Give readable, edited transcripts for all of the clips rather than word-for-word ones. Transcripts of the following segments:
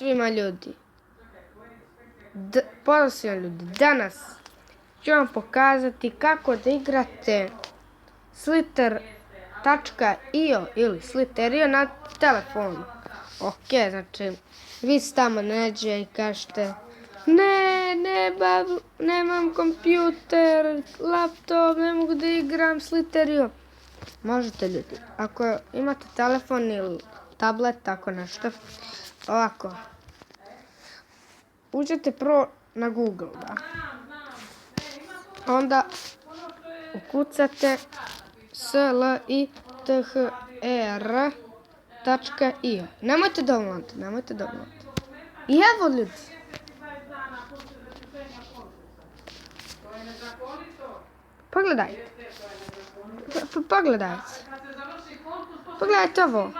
svima ljudi. Pozdrav svima ljudi. Danas ću vam pokazati kako da igrate Slither.io ili Slither.io na telefonu. Ok, znači vi ste tamo neđe i kažete nemam kompjuter, laptop, ne mogu da igram Slither.io. Možete ljudi, ako imate telefon ili tablet, tako nešto, ovako. Uđete prvo na Google, da. Onda ukucate slither.io. Nemojte download. I evo ljudi. Pogledajte. Pogledajte ovo.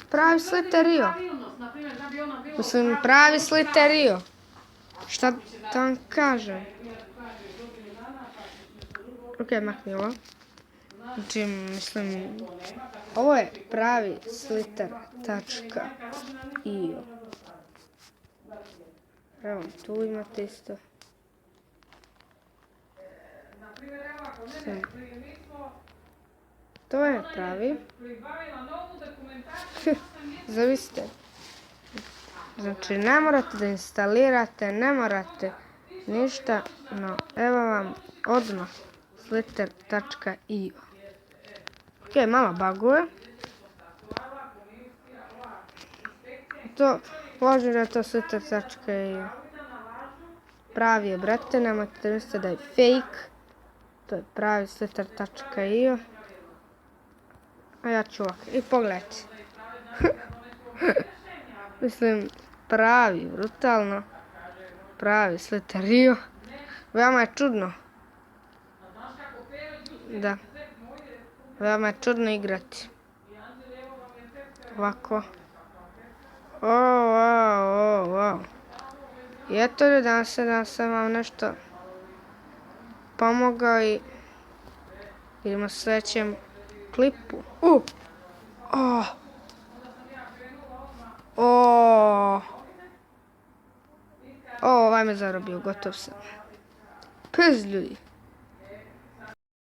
Pravi Slither.io. Mislim, pravi Slither.io. Šta da vam kažem? Ok, makni ovo. Znači, mislim, ovo je pravi Slither.io. Evo, tu imate isto. To je pravi. Zavisite. Znači, ne morate da instalirate, ne morate ništa, no evo vam odmah Slither.io. Ok, malo baguje. To, možda da je to Slither.io. Pravi je, brate, nemojte da mislite da je fake. To je pravi Slither.io. A ja ću ovako. I pogledajte. Mislim, pravi, brutalno. Pravi Slither.io. Veoma je čudno. Da. Veoma je čudno igrati. Ovako. Wow. I eto ljudi, danas sam vam nešto pomogao i vidimo se u sljedećem klipu. Ovaj me zarobio, gotov sam. Pes ljudi.